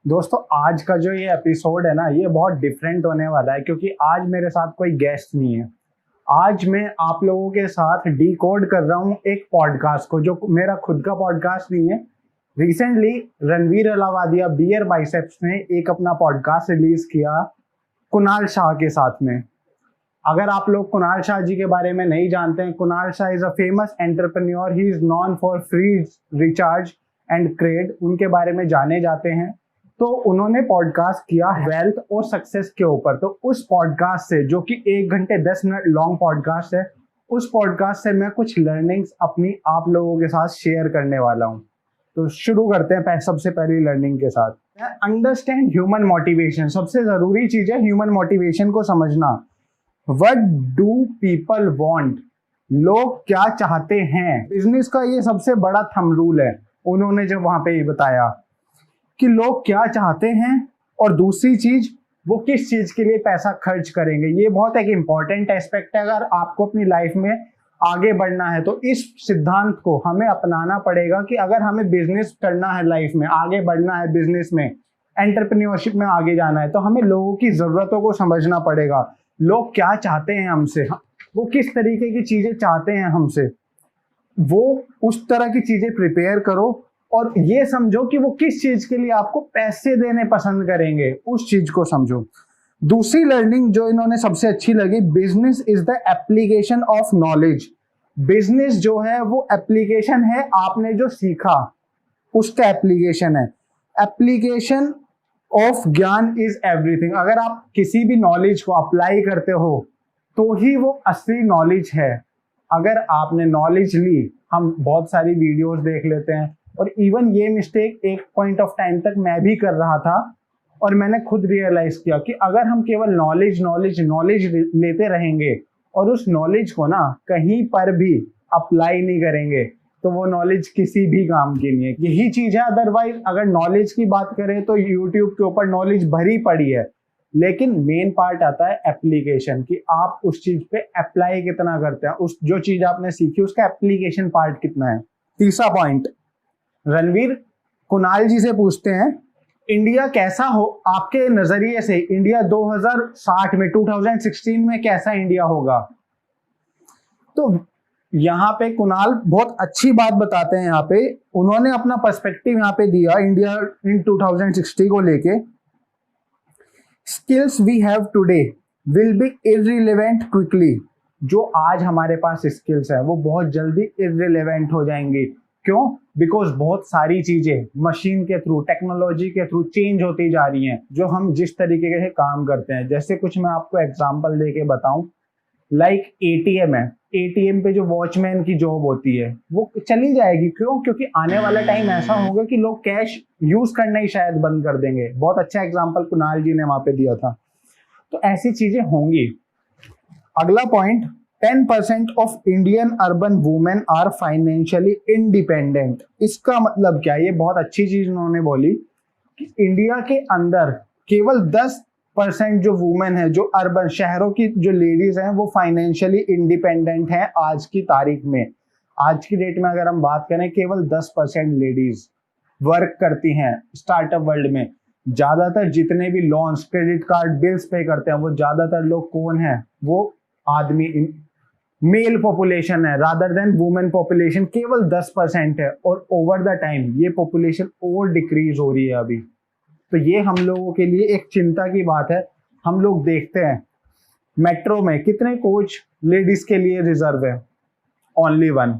दोस्तों आज का जो ये एपिसोड है ना, ये बहुत डिफरेंट होने वाला है क्योंकि आज मेरे साथ कोई गेस्ट नहीं है। आज मैं आप लोगों के साथ डीकोड कर रहा हूँ एक पॉडकास्ट को, जो मेरा खुद का पॉडकास्ट नहीं है। Recently Ranveer Allahbadia Beer Biceps ने एक अपना पॉडकास्ट रिलीज किया कुणाल शाह के साथ में। अगर आप लोग कुणाल शाह जी के बारे में नहीं जानते हैं, Kunal Shah is a famous entrepreneur. He is known for free recharge and Cred, उनके बारे में जाने जाते हैं। तो उन्होंने पॉडकास्ट किया वेल्थ और सक्सेस के ऊपर। तो उस पॉडकास्ट से, जो कि 1 घंटे 10 मिनट लॉन्ग पॉडकास्ट है, उस पॉडकास्ट से मैं कुछ लर्निंग्स अपनी आप लोगों के साथ शेयर करने वाला हूँ। तो शुरू करते हैं सबसे पहली लर्निंग के साथ। Understand human motivation. सबसे जरूरी चीज है ह्यूमन मोटिवेशन को समझना। What do people want? लोग क्या चाहते हैं? बिजनेस का ये सबसे बड़ा थंब रूल है। उन्होंने जब वहां पे ये बताया कि लोग क्या चाहते हैं, और दूसरी चीज वो किस चीज के लिए पैसा खर्च करेंगे। ये बहुत एक इंपॉर्टेंट एस्पेक्ट है। अगर आपको अपनी लाइफ में आगे बढ़ना है तो इस सिद्धांत को हमें अपनाना पड़ेगा कि अगर हमें बिजनेस करना है, लाइफ में आगे बढ़ना है, बिजनेस में एंटरप्रेन्योरशिप में आगे जाना है, तो हमें लोगों की जरूरतों को समझना पड़ेगा। लोग क्या चाहते हैं हमसे, वो किस तरीके की चीजें चाहते हैं हमसे, वो उस तरह की चीजें प्रिपेयर करो। और ये समझो कि वो किस चीज के लिए आपको पैसे देने पसंद करेंगे, उस चीज को समझो। दूसरी लर्निंग जो इन्होंने सबसे अच्छी लगी, business is the application of knowledge. Business जो है वो एप्लीकेशन है, आपने जो सीखा उसका एप्लीकेशन है। एप्लीकेशन ऑफ ज्ञान इज एवरीथिंग। अगर आप किसी भी नॉलेज को अप्लाई करते हो तो ही वो असली नॉलेज है। अगर आपने नॉलेज ली, हम बहुत सारी वीडियोस देख लेते हैं, और इवन ये मिस्टेक एक पॉइंट ऑफ टाइम तक मैं भी कर रहा था, और मैंने खुद रियलाइज किया कि अगर हम केवल नॉलेज नॉलेज नॉलेज लेते रहेंगे और उस नॉलेज को ना कहीं पर भी अप्लाई नहीं करेंगे, तो वो नॉलेज किसी भी काम की नहीं है। यही चीज है। अदरवाइज अगर नॉलेज की बात करें तो यूट्यूब के ऊपर नॉलेज भरी पड़ी है, लेकिन मेन पार्ट आता है एप्लीकेशन, कि आप उस चीज पे अप्लाई कितना करते हैं, उस जो चीज आपने सीखी उसका एप्लीकेशन पार्ट कितना है। तीसरा पॉइंट, रणवीर कुणाल जी से पूछते हैं, इंडिया कैसा हो आपके नजरिए से? इंडिया 2060 में, 2016 में कैसा इंडिया होगा? तो यहाँ पे कुणाल बहुत अच्छी बात बताते हैं। यहाँ पे उन्होंने अपना पर्सपेक्टिव यहाँ पे दिया इंडिया इन 2060 को लेके। Skills we have today will be irrelevant quickly. जो आज हमारे पास स्किल्स है वो बहुत जल्दी इररिलेवेंट हो जाएंगी। क्यों? बिकॉज बहुत सारी चीजें मशीन के थ्रू, टेक्नोलॉजी के थ्रू चेंज होती जा रही हैं। जो हम जिस तरीके से काम करते हैं, जैसे कुछ मैं आपको एग्जांपल देके बताऊं, लाइक एटीएम है। एटीएम पे जो वॉचमैन की जॉब होती है वो चली जाएगी। क्यों? क्योंकि आने वाला टाइम ऐसा होगा कि लोग कैश यूज करना ही शायद बंद कर देंगे। बहुत अच्छा एग्जांपल कुणाल जी ने वहां पे दिया था। तो ऐसी चीजें होंगी। अगला point, 10% of Indian urban women are financially independent. इसका मतलब क्या है? ये बहुत अच्छी चीज उन्होंने बोली कि इंडिया के अंदर केवल 10% जो वुमेन है, जो अर्बन शहरों की जो लेडीज हैं, वो फाइनेंशियली इंडिपेंडेंट हैं आज की तारीख में। आज की डेट में अगर हम बात करें, केवल 10% लेडीज वर्क करती हैं स्टार्टअप वर्ल्ड में। ज्यादातर जितने भी लोन्स, क्रेडिट कार्ड, बिल्स पे करते हैं, वो ज्यादातर लोग कौन है? वो आदमी, मेल पॉपुलेशन है, रादर देन वुमेन पॉपुलेशन केवल 10% है। और ओवर द टाइम ये पॉपुलेशन और डिक्रीज हो रही है अभी। तो ये हम लोगों के लिए एक चिंता की बात है। हम लोग देखते हैं मेट्रो में कितने कोच लेडीज के लिए रिजर्व है, only one.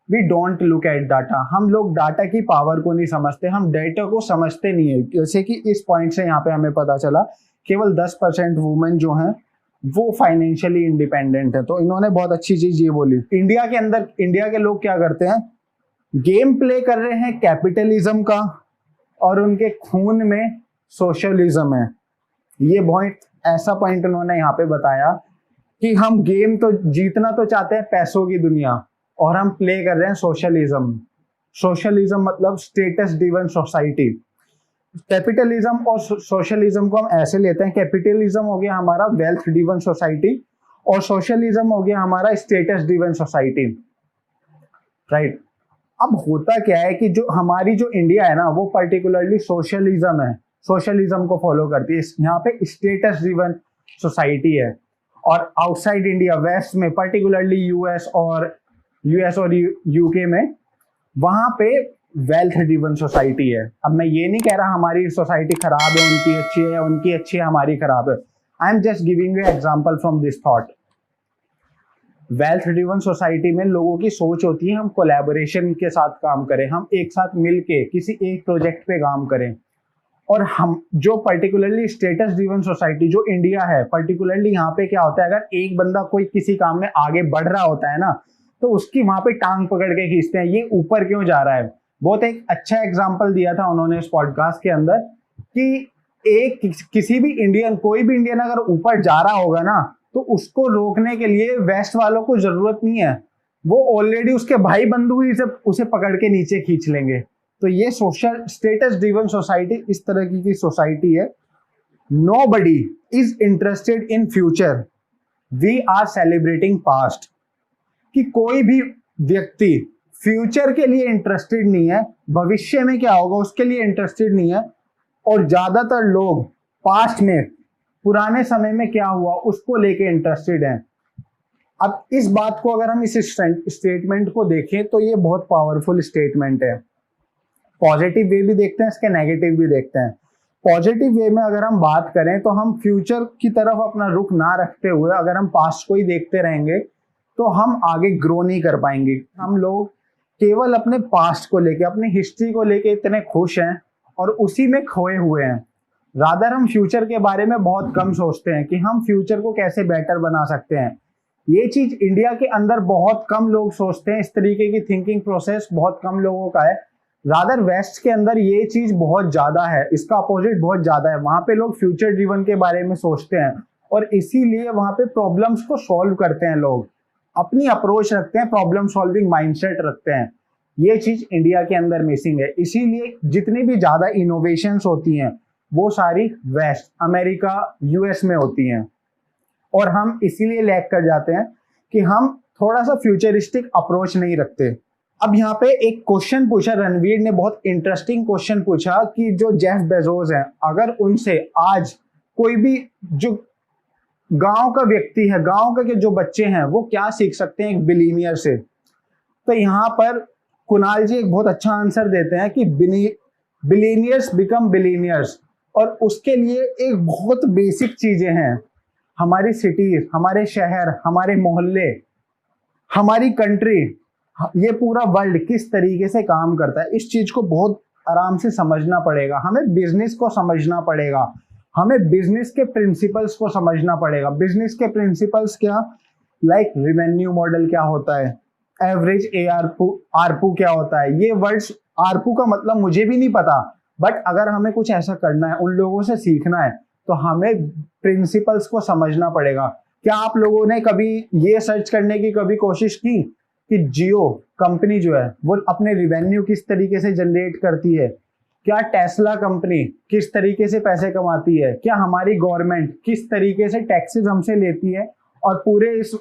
We don't look at data. हम लोग डाटा की पावर को नहीं समझते, हम डाटा को समझते नहीं है। जैसे कि इस पॉइंट से यहाँ पे हमें पता चला केवल 10% वुमेन जो हैं वो फाइनेंशियली इंडिपेंडेंट है। तो इन्होंने बहुत अच्छी चीज ये बोली। इंडिया के अंदर इंडिया के लोग क्या करते हैं? गेम प्ले कर रहे हैं कैपिटलिज्म का, और उनके खून में सोशलिज्म है। ये बहुत ऐसा पॉइंट उन्होंने यहाँ पे बताया कि हम गेम तो जीतना तो चाहते हैं पैसों की दुनिया, और हम प्ले कर रहे हैं सोशलिज्म। सोशलिज्म मतलब स्टेटस ड्रिवन सोसाइटी। कैपिटलिज्म और सोशलिज्म को हम ऐसे लेते हैं, कैपिटलिज्म हो गया हमारा वेल्थ ड्रिवन सोसाइटी, और सोशलिज्म हो गया हमारा स्टेटस ड्रिवन सोसाइटी, राइट। अब होता क्या है कि जो हमारी जो इंडिया है ना, वो पर्टिकुलरली सोशलिज्म है, सोशलिज्म को फॉलो करती है। यहाँ पे स्टेटस ड्रिवन सोसाइटी है, और आउटसाइड इंडिया वेस्ट में पर्टिकुलरली यूएस और यूके में वहां पे वेल्थ ड्रिवन सोसाइटी है। अब मैं ये नहीं कह रहा हमारी सोसाइटी खराब है, उनकी अच्छी है, उनकी अच्छी है, हमारी खराब है। I am just giving you example from this thought. Wealth driven society में लोगों की सोच होती है हम कोलैबोरेशन के साथ काम करें, हम एक साथ मिलके किसी एक प्रोजेक्ट पे काम करें। और हम जो पर्टिकुलरली स्टेटस ड्रिवन सोसाइटी जो इंडिया है, पर्टिकुलरली यहाँ पे क्या होता है, अगर एक बंदा कोई किसी काम में आगे बढ़ रहा होता है ना, तो उसकी वहां पे टांग पकड़ के खींचते हैं, ये ऊपर क्यों जा रहा है। बहुत एक अच्छा एग्जांपल दिया था उन्होंने इस पॉडकास्ट के अंदर कि किसी भी इंडियन, कोई भी इंडियन अगर ऊपर जा रहा होगा ना, तो उसको रोकने के लिए वेस्ट वालों को जरूरत नहीं है, वो ऑलरेडी उसके भाई बंधु ही उसे पकड़ के नीचे खींच लेंगे। तो ये सोशल स्टेटस ड्रिवन सोसाइटी इस तरह की सोसाइटी है। Nobody is interested in future, we are celebrating past. कि कोई भी व्यक्ति फ्यूचर के लिए इंटरेस्टेड नहीं है, भविष्य में क्या होगा उसके लिए इंटरेस्टेड नहीं है, और ज्यादातर लोग पास्ट में, पुराने समय में क्या हुआ उसको लेके इंटरेस्टेड हैं। अब इस बात को अगर हम इस स्टेटमेंट को देखें तो ये बहुत पावरफुल स्टेटमेंट है। पॉजिटिव वे भी देखते हैं, इसके नेगेटिव भी देखते हैं। पॉजिटिव वे में अगर हम बात करें तो हम फ्यूचर की तरफ अपना रुख ना रखते हुए अगर हम पास्ट को ही देखते रहेंगे तो हम आगे ग्रो नहीं कर पाएंगे। हम लोग केवल अपने पास्ट को लेके, अपनी हिस्ट्री को लेके इतने खुश हैं और उसी में खोए हुए हैं। रादर हम फ्यूचर के बारे में बहुत कम सोचते हैं कि हम फ्यूचर को कैसे बेटर बना सकते हैं। ये चीज इंडिया के अंदर बहुत कम लोग सोचते हैं, इस तरीके की थिंकिंग प्रोसेस बहुत कम लोगों का है। रादर वेस्ट के अंदर ये चीज बहुत ज्यादा है, इसका अपोजिट बहुत ज्यादा है। वहां पे लोग फ्यूचर ड्रिवन के बारे में सोचते हैं और इसीलिए वहां पे प्रॉब्लम्स को सॉल्व करते हैं, लोग अपनी अप्रोच रखते हैं, प्रॉब्लम सॉल्विंग माइंडसेट रखते हैं। ये चीज इंडिया के अंदर मिसिंग है। इसीलिए जितनी भी ज्यादा इनोवेशंस होती हैं वो सारी वेस्ट, अमेरिका, यूएस में होती हैं, और हम इसीलिए लैग कर जाते हैं कि हम थोड़ा सा फ्यूचरिस्टिक अप्रोच नहीं रखते। अब यहाँ पे एक क्वेश्चन पूछा रणवीर ने, बहुत इंटरेस्टिंग क्वेश्चन पूछा कि जो जेफ बेजोस हैं, अगर उनसे आज कोई भी जो गांव का व्यक्ति है, गांव के जो बच्चे हैं, वो क्या सीख सकते हैं एक बिलीनियर से। तो यहाँ पर कुणाल जी एक बहुत अच्छा आंसर देते हैं कि बिलीनियर्स बिकम बिलीनियर्स, और उसके लिए एक बहुत बेसिक चीजें हैं। हमारी सिटीज, हमारे शहर, हमारे मोहल्ले, हमारी कंट्री, ये पूरा वर्ल्ड किस तरीके से काम करता है, इस चीज को बहुत आराम से समझना पड़ेगा। हमें बिजनेस को समझना पड़ेगा, हमें बिजनेस के प्रिंसिपल्स को समझना पड़ेगा। बिजनेस के प्रिंसिपल्स क्या, लाइक रेवेन्यू मॉडल क्या होता है, एवरेज आरपू क्या होता है। ये वर्ड्स, आरपू का मतलब मुझे भी नहीं पता, बट अगर हमें कुछ ऐसा करना है, उन लोगों से सीखना है, तो हमें प्रिंसिपल्स को समझना पड़ेगा। क्या आप लोगों ने कभी ये सर्च करने की कभी कोशिश की कि जियो कंपनी जो है वो अपने रिवेन्यू किस तरीके से जनरेट करती है? क्या टेस्ला कंपनी किस तरीके से पैसे कमाती है? क्या हमारी गवर्नमेंट किस तरीके से टैक्सेस हमसे लेती है और पूरे इस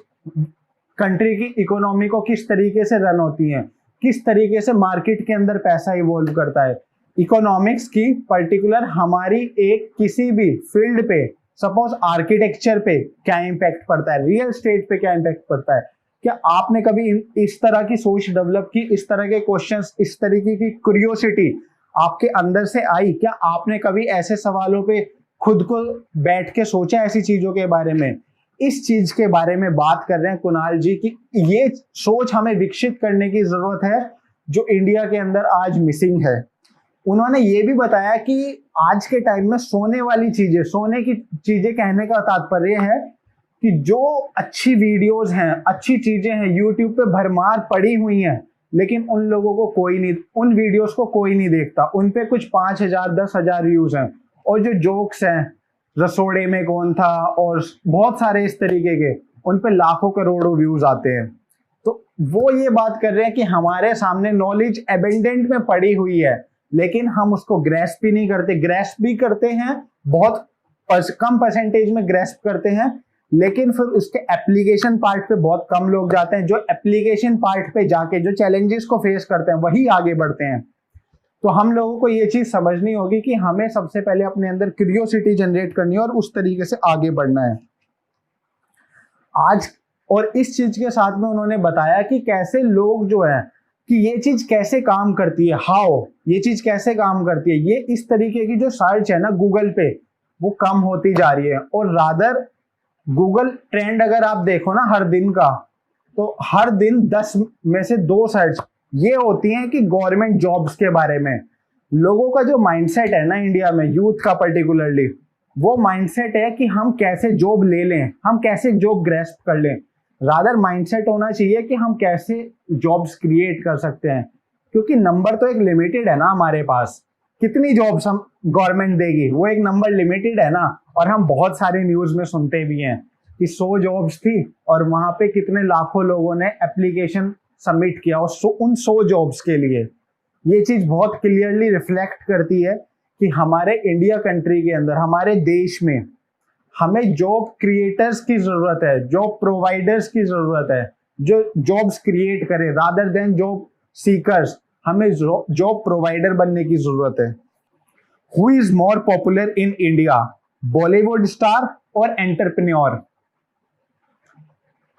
कंट्री की इकोनॉमी को किस तरीके से रन होती है? किस तरीके से मार्केट के अंदर पैसा इवॉल्व करता है? इकोनॉमिक्स की पर्टिकुलर हमारी एक किसी भी फील्ड पे, सपोज आर्किटेक्चर पे क्या इम्पैक्ट पड़ता है, रियल एस्टेट पे क्या इम्पैक्ट पड़ता है? क्या आपने कभी इस तरह की सोच डेवलप की, इस तरह के क्वेश्चंस, इस तरीके की क्यूरियोसिटी आपके अंदर से आई? क्या आपने कभी ऐसे सवालों पे खुद को बैठ के सोचा ऐसी चीजों के बारे में? इस चीज के बारे में बात कर रहे हैं कुणाल जी की ये सोच हमें विकसित करने की जरूरत है जो इंडिया के अंदर आज मिसिंग है। उन्होंने ये भी बताया कि आज के टाइम में सोने वाली चीजें, सोने की चीजें कहने का तात्पर्य है कि जो अच्छी वीडियोस हैं, अच्छी चीजें हैं, यूट्यूब पे भरमार पड़ी हुई हैं, लेकिन उन लोगों को कोई नहीं, उन वीडियोस को कोई नहीं देखता। उन पे कुछ 5,000 10,000 व्यूज हैं, और जो जोक्स हैं, रसोड़े में कौन था और बहुत सारे इस तरीके के, उन पे लाखों करोड़ों व्यूज आते हैं। तो वो ये बात कर रहे हैं कि हमारे सामने नॉलेज एबेंडेंट में पड़ी हुई है, लेकिन हम उसको ग्रेस्प भी नहीं करते। ग्रेस्प भी करते हैं, बहुत कम परसेंटेज में ग्रेस्प करते हैं, लेकिन फिर उसके एप्लीकेशन पार्ट पे बहुत कम लोग जाते हैं। जो एप्लीकेशन पार्ट पे जाके जो चैलेंजेस को फेस करते हैं वही आगे बढ़ते हैं। तो हम लोगों को ये चीज समझनी होगी कि हमें सबसे पहले अपने अंदर क्यूरियोसिटी जनरेट करनी है और उस तरीके से आगे बढ़ना है आज। और इस चीज के साथ में उन्होंने बताया कि कैसे लोग जो है कि ये चीज कैसे काम करती है, हाउ ये चीज कैसे काम करती है। ये इस तरीके की जो सर्च है ना गूगल पे वो कम होती जा रही है, और रादर गूगल ट्रेंड अगर आप देखो ना हर दिन का, तो हर दिन 10 में से 2 सर्च ये होती हैं कि गवर्नमेंट जॉब्स के बारे में। लोगों का जो माइंडसेट है ना इंडिया में, यूथ का पर्टिकुलरली, वो माइंडसेट है कि हम कैसे जॉब ले लें, हम कैसे जॉब ग्रैस्प कर लें। रादर माइंडसेट होना चाहिए कि हम कैसे जॉब्स क्रिएट कर सकते हैं, क्योंकि नंबर तो एक लिमिटेड है ना हमारे पास। कितनी जॉब्स हम गवर्नमेंट देगी, वो एक नंबर लिमिटेड है ना। और हम बहुत सारे न्यूज में सुनते भी हैं कि 100 जॉब्स थी और वहां पे कितने लाखों लोगों ने एप्लीकेशन सबमिट किया और उन 100 जॉब्स के लिए। ये चीज बहुत क्लियरली रिफ्लेक्ट करती है कि हमारे इंडिया कंट्री के अंदर, हमारे देश में हमें जॉब क्रिएटर्स की जरूरत है, जॉब प्रोवाइडर्स की जरूरत है, जो जॉब्स क्रिएट करे रादर देन जॉब सीकर्स। हमें जॉब प्रोवाइडर बनने की जरूरत है। Who is more popular in India, Bollywood star और एंटरप्रेन्योर?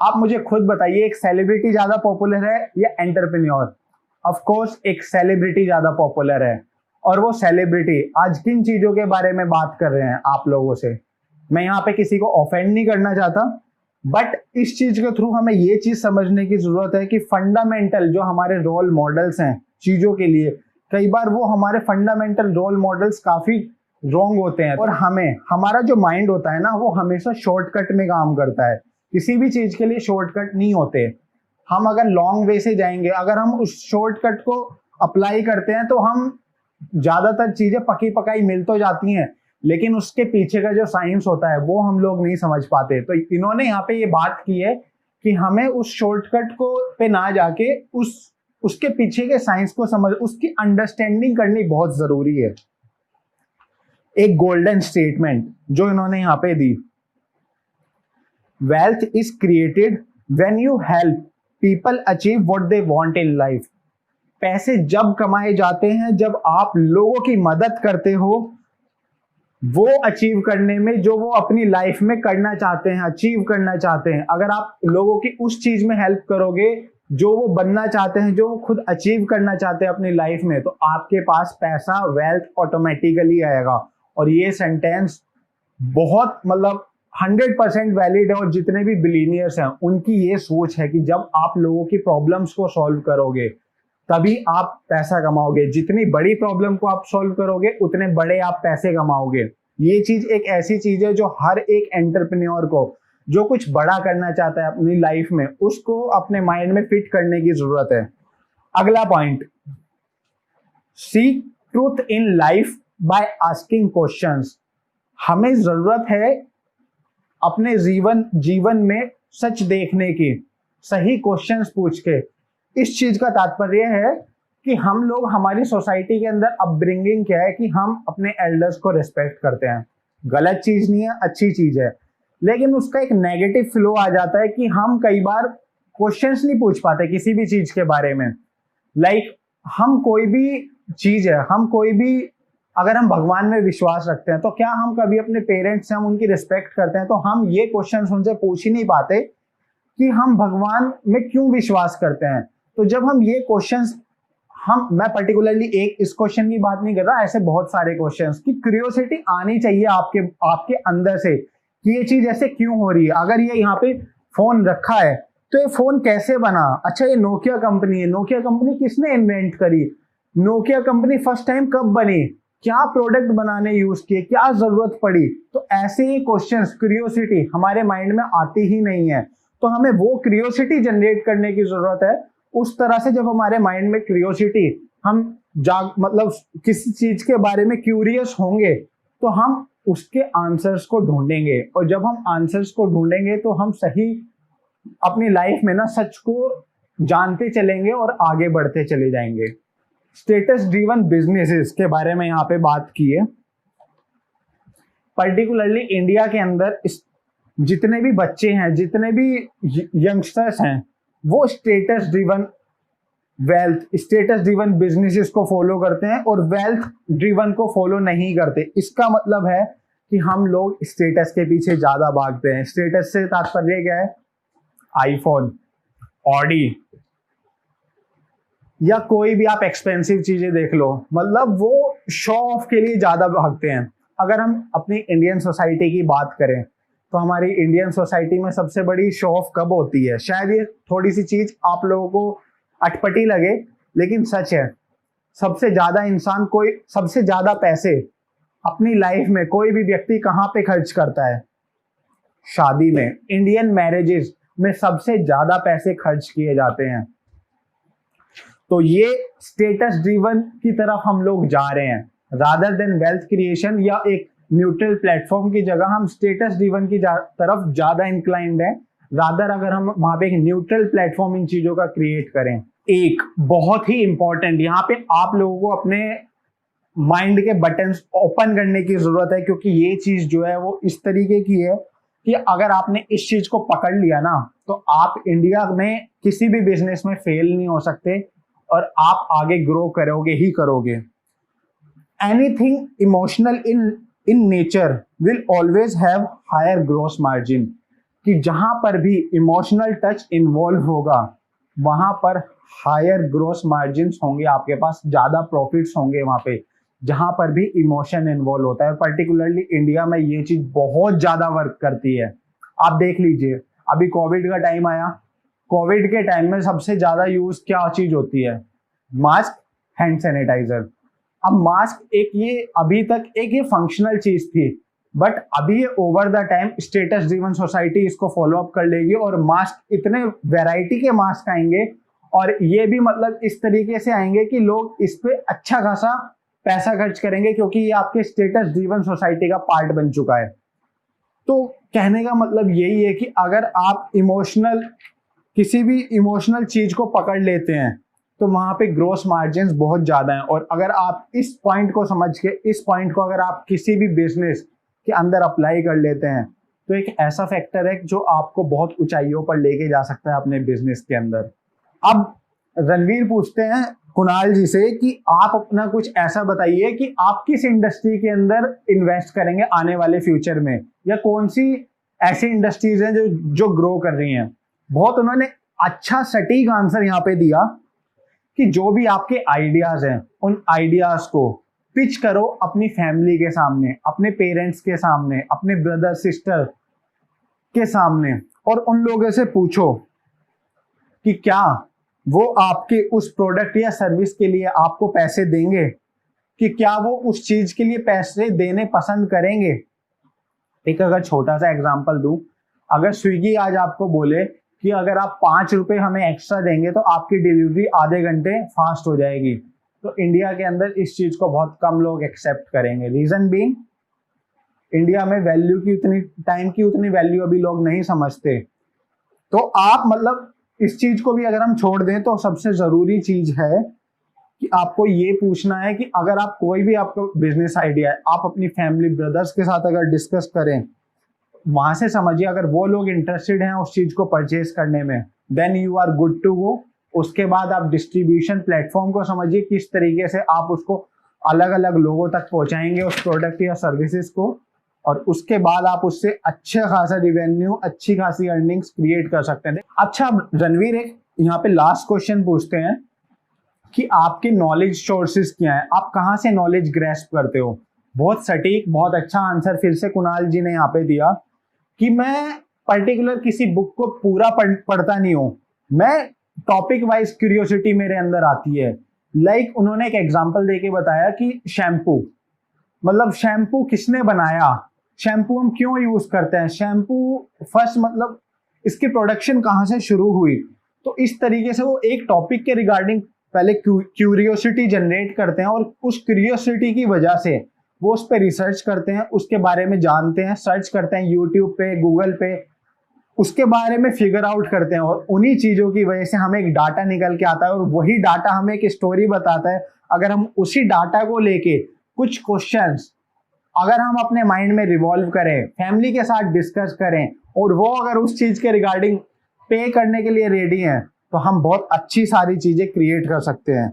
आप मुझे खुद बताइए, एक सेलिब्रिटी ज्यादा पॉपुलर है या एंटरप्रेन्योर? ऑफ कोर्स एक सेलिब्रिटी ज्यादा पॉपुलर है। और वो सेलिब्रिटी आज किन चीजों के बारे में बात कर रहे हैं आप लोगों से? मैं यहाँ पे किसी को ऑफेंड नहीं करना चाहता, बट इस चीज के थ्रू हमें ये चीज समझने की जरूरत है कि फंडामेंटल जो हमारे रोल मॉडल्स हैं चीजों के लिए, कई बार वो हमारे फंडामेंटल रोल मॉडल्स काफी रॉन्ग होते हैं। और हमें हमारा जो माइंड होता है ना वो हमेशा शॉर्टकट में काम करता है। किसी भी चीज के लिए शॉर्टकट नहीं होते। हम अगर लॉन्ग वे से जाएंगे, अगर हम उस शॉर्टकट को अप्लाई करते हैं तो हम ज्यादातर चीजें पकी पकाई मिल तो जाती हैं, लेकिन उसके पीछे का जो साइंस होता है वो हम लोग नहीं समझ पाते। तो इन्होंने यहाँ पे ये बात की है कि हमें उस शॉर्टकट को पे ना जाके उसके पीछे के साइंस को समझ, उसकी अंडरस्टैंडिंग करनी बहुत जरूरी है। एक गोल्डन स्टेटमेंट जो इन्होंने यहाँ पे दी, wealth is created when you help people achieve what they want in life. पैसे जब कमाए जाते हैं जब आप लोगों की मदद करते हो वो अचीव करने में, जो वो अपनी लाइफ में करना चाहते हैं, अचीव करना चाहते हैं। अगर आप लोगों की उस चीज में हेल्प करोगे जो वो बनना चाहते हैं, जो वो खुद अचीव करना चाहते हैं अपनी लाइफ में, तो आपके पास पैसा, वेल्थ ऑटोमेटिकली आएगा। और ये सेंटेंस बहुत मतलब 100% वैलिड है। और जितने भी बिलीनियर्स हैं उनकी ये सोच है कि जब आप लोगों की प्रॉब्लम्स को सॉल्व करोगे तभी आप पैसा कमाओगे। जितनी बड़ी प्रॉब्लम को आप सॉल्व करोगे उतने बड़े आप पैसे कमाओगे। ये चीज एक ऐसी चीज है जो हर एक एंटरप्रेन्योर को, जो कुछ बड़ा करना चाहता है अपनी लाइफ में, उसको अपने माइंड में फिट करने की जरूरत है। अगला point, seek truth in life by asking questions. हमें जरूरत है अपने जीवन में सच देखने की, सही क्वेश्चंस पूछ के। इस चीज का तात्पर्य है कि हम लोग, हमारी सोसाइटी के अंदर अपब्रिंगिंग क्या है कि हम अपने एल्डर्स को रिस्पेक्ट करते हैं। गलत चीज नहीं है, अच्छी चीज है, लेकिन उसका एक नेगेटिव फ्लो आ जाता है कि हम कई बार क्वेश्चंस नहीं पूछ पाते किसी भी चीज के बारे में। लाइक हम कोई भी चीज है, हम कोई भी, अगर हम भगवान में विश्वास रखते हैं तो क्या हम कभी अपने पेरेंट्स से हम उनकी रिस्पेक्ट करते हैं? तो हम ये क्वेश्चन उनसे पूछ ही नहीं पाते कि हम भगवान में क्यों विश्वास करते हैं। तो जब हम ये क्वेश्चंस, मैं पर्टिकुलरली इस क्वेश्चन की बात नहीं कर रहा, ऐसे बहुत सारे क्वेश्चंस की क्यूरियोसिटी आनी चाहिए आपके अंदर से कि ये चीज ऐसे क्यों हो रही है। अगर ये यहाँ पे फोन रखा है तो ये फोन कैसे बना? अच्छा, ये नोकिया कंपनी है, नोकिया कंपनी किसने इन्वेंट करी? नोकिया कंपनी फर्स्ट टाइम कब बनी? क्या प्रोडक्ट बनाने यूज किए? क्या जरूरत पड़ी? तो ऐसे ही क्वेश्चंस, क्यूरियोसिटी हमारे माइंड में आती ही नहीं है। तो हमें वो क्यूरियोसिटी जनरेट करने की जरूरत है। उस तरह से जब हमारे माइंड में क्यूरियोसिटी, हम मतलब किसी चीज के बारे में क्यूरियस होंगे तो हम उसके आंसर्स को ढूंढेंगे। और जब हम आंसर्स को ढूंढेंगे तो हम सही अपनी लाइफ में ना सच को जानते चलेंगे और आगे बढ़ते चले जाएंगे। स्टेटस ड्रिवन बिजनेसेस के बारे में यहाँ पे बात की है। पर्टिकुलरली इंडिया के अंदर जितने भी बच्चे हैं, जितने भी यंगस्टर्स हैं, वो status driven wealth, status driven businesses को फॉलो करते हैं और वेल्थ ड्रिवन को फॉलो नहीं करते। इसका मतलब है कि हम लोग स्टेटस के पीछे ज्यादा भागते हैं। स्टेटस से तात्पर्य क्या है? आईफोन, ऑडी, या कोई भी आप एक्सपेंसिव चीजें देख लो, मतलब वो शो ऑफ के लिए ज्यादा भागते हैं। अगर हम अपनी इंडियन सोसाइटी की बात करें तो हमारी इंडियन सोसाइटी में सबसे बड़ी शो ऑफ कब होती है? शायद ये थोड़ी सी चीज आप लोगों को अटपटी लगे, लेकिन सच है। सबसे ज्यादा पैसे अपनी लाइफ में कोई भी व्यक्ति कहाँ पे खर्च करता है? शादी में। इंडियन मैरिजेस में सबसे ज्यादा पैसे खर्च किए जाते हैं। तो ये स्टेटस ड्रिवन की तरफ हम लोग जा रहे हैं, रादर देन वेल्थ क्रिएशन या एक न्यूट्रल प्लेटफॉर्म की जगह हम स्टेटस ड्रिवन की तरफ ज्यादा इंक्लाइंड है। रादर अगर हम वहां पे एक न्यूट्रल प्लेटफॉर्म इन चीजों का क्रिएट करें। एक बहुत ही इंपॉर्टेंट, यहाँ पे आप लोगों को अपने माइंड के बटन्स ओपन करने की जरूरत है, क्योंकि ये चीज जो है वो इस तरीके की है कि अगर आपने इस चीज को पकड़ लिया ना, तो आप इंडिया में किसी भी बिजनेस में फेल नहीं हो सकते और आप आगे ग्रो करोगे ही करोगे। Anything emotional in nature will always have higher gross margin, कि जहां पर भी इमोशनल टच इन्वॉल्व होगा वहां पर हायर ग्रोस मार्जिन होंगे, आपके पास ज्यादा प्रॉफिट्स होंगे वहां पे जहां पर भी इमोशन इन्वॉल्व होता है। पर्टिकुलरली इंडिया में ये चीज बहुत ज्यादा वर्क करती है। आप देख लीजिए, अभी कोविड का टाइम आया, कोविड के टाइम में सबसे ज्यादा यूज क्या चीज होती है? Mask, hand sanitiser. अब मास्क अभी तक ये फंक्शनल चीज थी, बट अभी ये over the time status driven society इसको फॉलो अप कर लेगी और मास्क, इतने वैरायटी के मास्क आएंगे और ये भी मतलब इस तरीके से आएंगे कि लोग इस पे अच्छा खासा पैसा खर्च करेंगे, क्योंकि ये आपके स्टेटस ड्रिवन सोसाइटी का पार्ट बन चुका है। तो कहने का मतलब यही है कि अगर आप किसी भी इमोशनल चीज को पकड़ लेते हैं तो वहां पे ग्रोस मार्जिन बहुत ज्यादा है। और अगर आप इस पॉइंट को समझ के, इस पॉइंट को अगर आप किसी भी बिजनेस के अंदर अप्लाई कर लेते हैं तो एक ऐसा फैक्टर है जो आपको बहुत ऊंचाइयों पर लेके जा सकता है अपने बिजनेस के अंदर। अब रणवीर पूछते हैं कुणाल जी से कि आप अपना कुछ ऐसा बताइए कि आप किस इंडस्ट्री के अंदर इन्वेस्ट करेंगे आने वाले फ्यूचर में, या कौन सी ऐसी इंडस्ट्रीज हैं जो ग्रो कर रही हैं। बहुत उन्होंने अच्छा सटीक आंसर यहाँ पे दिया कि जो भी आपके आइडियाज हैं उन आइडियाज को पिच करो अपनी फैमिली के सामने, अपने पेरेंट्स के सामने, अपने ब्रदर सिस्टर के सामने, और उन लोगों से पूछो कि क्या वो आपके उस प्रोडक्ट या सर्विस के लिए आपको पैसे देंगे, कि क्या वो उस चीज के लिए पैसे देने पसंद करेंगे। एक अगर छोटा सा एग्जांपल दूं, अगर स्विगी आज आपको बोले कि अगर आप 5 रुपए हमें एक्स्ट्रा देंगे तो आपकी डिलीवरी आधे घंटे फास्ट हो जाएगी, तो इंडिया के अंदर इस चीज को बहुत कम लोग एक्सेप्ट करेंगे। रीजन बीइंग, इंडिया में टाइम की उतनी वैल्यू अभी लोग नहीं समझते। तो आप मतलब इस चीज को भी अगर हम छोड़ दें तो सबसे जरूरी चीज है कि आपको ये पूछना है कि अगर आप कोई भी आपको बिजनेस आइडिया है, आप अपनी फैमिली ब्रदर्स के साथ अगर डिस्कस करें, वहां से समझिए अगर वो लोग इंटरेस्टेड हैं उस चीज को परचेज करने में, then you are good to go. उसके बाद आप डिस्ट्रीब्यूशन प्लेटफॉर्म को समझिए, किस तरीके से आप उसको अलग अलग लोगों तक पहुंचाएंगे उस प्रोडक्ट या सर्विसेज को, और उसके बाद आप उससे अच्छा खासा रिवेन्यू, अच्छी खासी अर्निंग्स क्रिएट कर सकते हैं। अच्छा रणवीर, एक यहाँ पे लास्ट क्वेश्चन पूछते हैं कि आपके नॉलेज सोर्सेज क्या है, आप कहाँ से नॉलेज ग्रैस्प करते हो। बहुत सटीक, बहुत अच्छा आंसर फिर से कुणाल जी ने यहाँ पे दिया कि मैं पर्टिकुलर किसी बुक को पूरा पढ़ता नहीं हूँ, मैं टॉपिक वाइज क्यूरियोसिटी मेरे अंदर आती है। लाइक उन्होंने एक एग्जांपल देके बताया कि शैम्पू, मतलब शैम्पू किसने बनाया, शैम्पू हम क्यों यूज करते हैं, शैम्पू फर्स्ट मतलब इसकी प्रोडक्शन कहाँ से शुरू हुई। तो इस तरीके से वो एक टॉपिक के रिगार्डिंग पहले क्यूरियोसिटी जनरेट करते हैं और उस क्यूरियोसिटी की वजह से वो उस पर रिसर्च करते हैं, उसके बारे में जानते हैं, सर्च करते हैं यूट्यूब पे, गूगल पे, उसके बारे में फिगर आउट करते हैं, और उन्हीं चीजों की वजह से हमें एक डाटा निकल के आता है और वही डाटा हमें एक स्टोरी बताता है। अगर हम उसी डाटा को लेके कुछ क्वेश्चंस अगर हम अपने माइंड में रिवॉल्व करें, फैमिली के साथ डिस्कस करें और वो अगर उस चीज के रिगार्डिंग पे करने के लिए रेडी हैं, तो हम बहुत अच्छी सारी चीजें क्रिएट कर सकते हैं।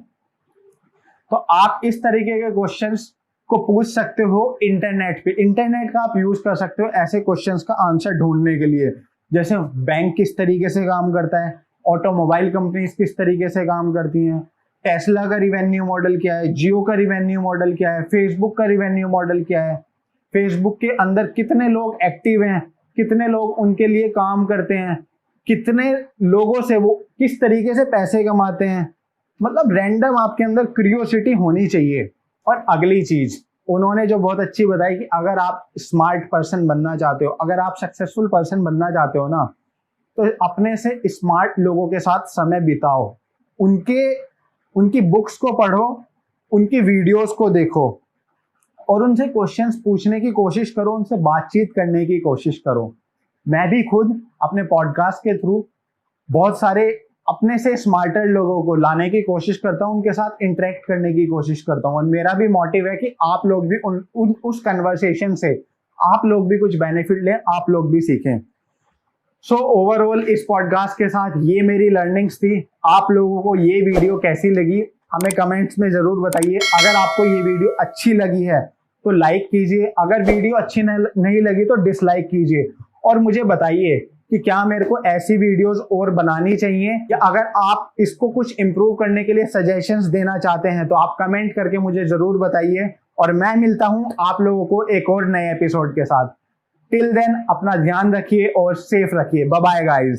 तो आप इस तरीके के क्वेश्चंस को पूछ सकते हो इंटरनेट पे। इंटरनेट का आप यूज कर सकते हो ऐसे क्वेश्चंस का आंसर ढूंढने के लिए, जैसे बैंक किस तरीके से काम करता है, ऑटोमोबाइल कंपनीज किस तरीके से काम करती हैं, टेस्ला का रिवेन्यू मॉडल क्या है, जियो का रिवेन्यू मॉडल क्या है, फेसबुक का रिवेन्यू मॉडल क्या है, फेसबुक के अंदर कितने लोग एक्टिव हैं, कितने लोग उनके लिए काम करते हैं, कितने लोगों से वो किस तरीके से पैसे कमाते हैं। मतलब रैंडम आपके अंदर क्यूरियोसिटी होनी चाहिए। और अगली चीज उन्होंने जो बहुत अच्छी बताई कि अगर आप स्मार्ट पर्सन बनना चाहते हो, अगर आप सक्सेसफुल पर्सन बनना चाहते हो ना, तो अपने से स्मार्ट लोगों के साथ समय बिताओ, उनकी बुक्स को पढ़ो, उनकी वीडियोस को देखो और उनसे क्वेश्चंस पूछने की कोशिश करो, उनसे बातचीत करने की कोशिश करो। मैं भी खुद अपने पॉडकास्ट के थ्रू बहुत सारे अपने से स्मार्टर लोगों को लाने की कोशिश करता हूँ, उनके साथ इंटरेक्ट करने की कोशिश करता हूँ और मेरा भी मोटिव है कि आप लोग भी उस कन्वर्सेशन से आप लोग भी कुछ बेनिफिट लें, आप लोग भी सीखें। सो ओवरऑल इस पॉडकास्ट के साथ ये मेरी लर्निंग्स थी। आप लोगों को ये वीडियो कैसी लगी हमें कमेंट्स में जरूर बताइए। अगर आपको ये वीडियो अच्छी लगी है तो लाइक कीजिए, अगर वीडियो अच्छी नहीं लगी तो डिसलाइक कीजिए और मुझे बताइए कि क्या मेरे को ऐसी वीडियोस और बनानी चाहिए, या अगर आप इसको कुछ इम्प्रूव करने के लिए सजेशंस देना चाहते हैं तो आप कमेंट करके मुझे जरूर बताइए। और मैं मिलता हूं आप लोगों को एक और नए एपिसोड के साथ। टिल देन अपना ध्यान रखिए और सेफ रखिए। Bye bye guys.